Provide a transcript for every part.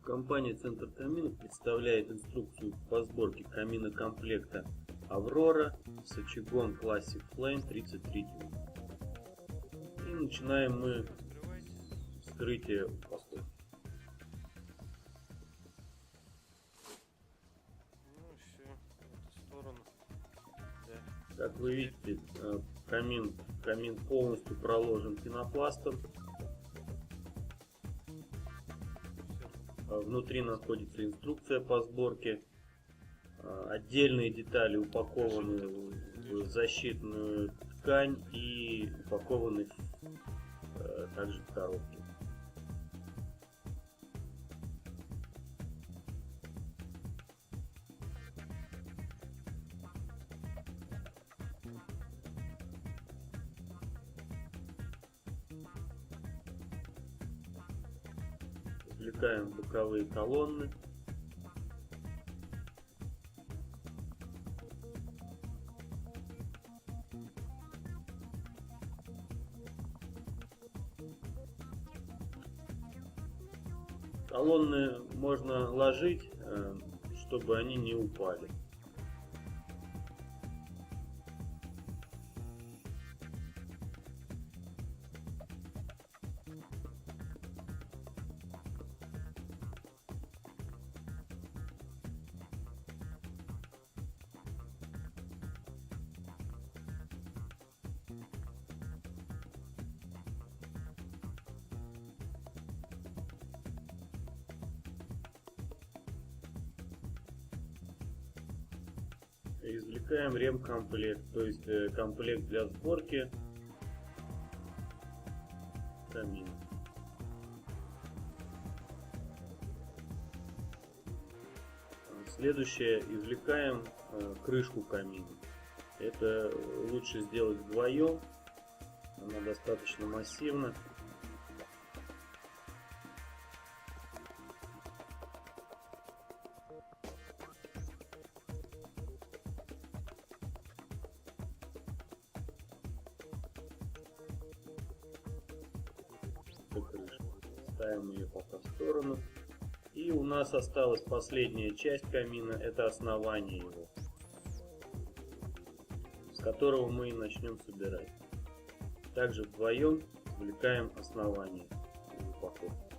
Компания Центр Каминов представляет инструкцию по сборке камина комплекта Аврора с очагом Classic Flame 33 дюйма. И начинаем мы вскрытие упаковки. Ну все, в эту сторону. Да. Как вы видите, камин полностью проложен пенопластом. Внутри находится инструкция по сборке. Отдельные детали упакованы в защитную ткань и упакованы также в коробке. Извлекаем боковые колонны. Колонны можно ложить, чтобы они не упали. Извлекаем ремкомплект, то есть комплект для сборки камина. Следующее, извлекаем крышку камина. Это лучше сделать вдвоем, она достаточно массивна. Ставим ее пока в сторону. И у нас осталась последняя часть камина, это основание его, с которого мы и начнем собирать. Также вдвоем извлекаем основание из упаковки.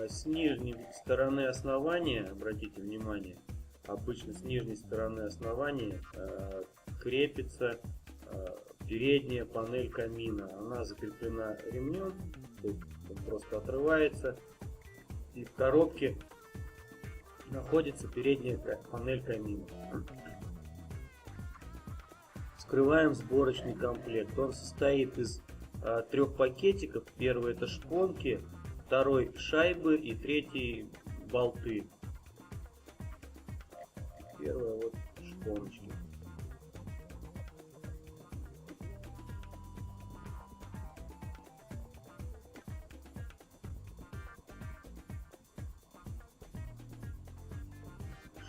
С нижней стороны основания, обратите внимание, обычно с нижней стороны основания крепится передняя панель камина. Она закреплена ремнем, он просто отрывается, и в коробке находится передняя панель камина. Вскрываем сборочный комплект. Он состоит из трех пакетиков. Первый это шпонки, второй шайбы и третий болты. Первая вот шпоночки.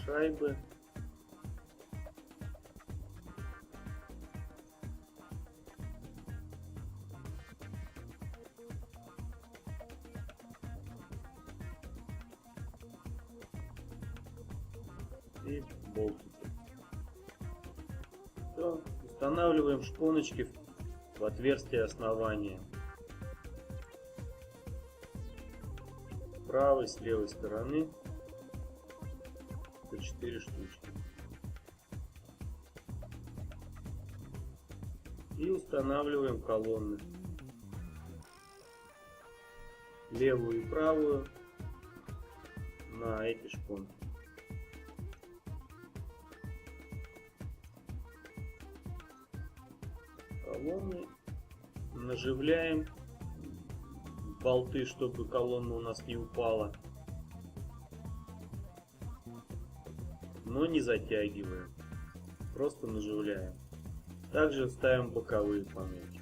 Шайбы. И болтики. Все. Устанавливаем шпоночки в отверстие основания. С правой, с левой стороны. 4 штучки. И устанавливаем колонны. Левую и правую на эти шпонки. Колонны наживляем болты, чтобы колонна у нас не упала. Но не затягиваем, просто наживляем. Также ставим боковые панельки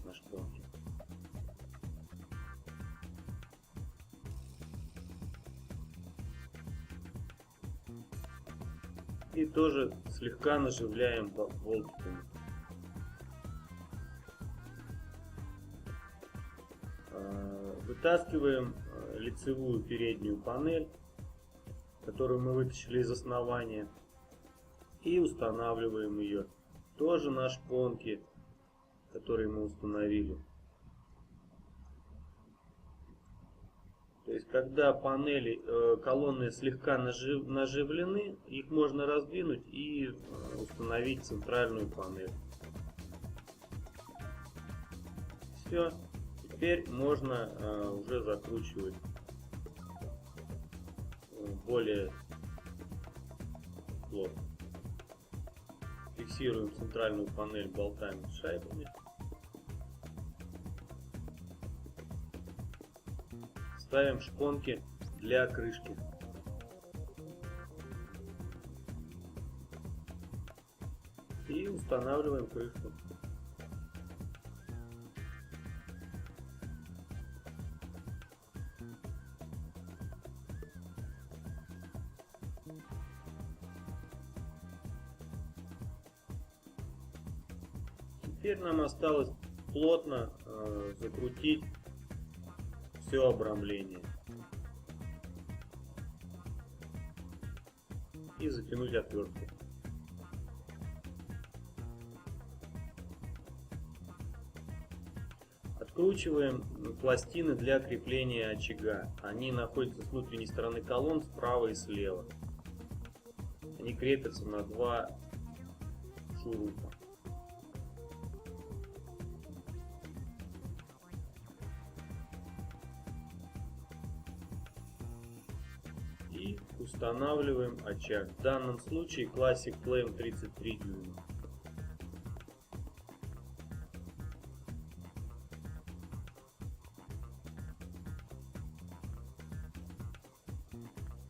на шпонки. И тоже слегка наживляем болтиками. Вытаскиваем лицевую переднюю панель, которую мы вытащили из основания, и устанавливаем ее тоже на шпонки, которые мы установили. То есть, когда панели, колонны слегка наживлены, их можно раздвинуть и установить центральную панель. Все, теперь можно уже закручивать более плотно. Фиксируем центральную панель болтами с шайбами. Ставим шпонки для крышки. И устанавливаем крышку. Теперь нам осталось плотно закрутить все обрамление и затянуть отвертку. Откручиваем пластины для крепления очага. Они находятся с внутренней стороны колонн справа и слева. Они крепятся на два шурупа. И устанавливаем очаг. В данном случае Classic Flame 33 дюйма.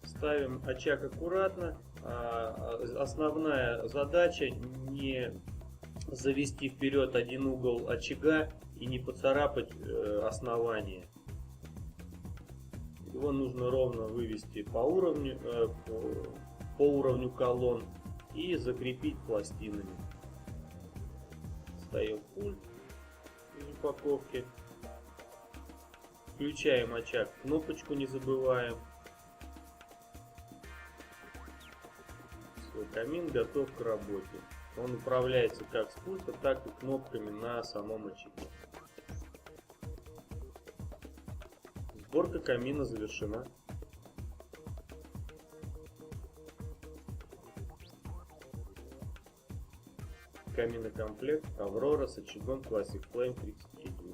Ставим очаг аккуратно. Основная задача не завести вперед один угол очага и не поцарапать основание. Его нужно ровно вывести по уровню колонн и закрепить пластинами. Ставим пульт из упаковки. Включаем очаг, кнопочку не забываем. Свой камин готов к работе. Он управляется как с пульта, так и кнопками на самом очаге. Сборка камина завершена. Каминокомплект Аврора с очагом Classic Flame 33.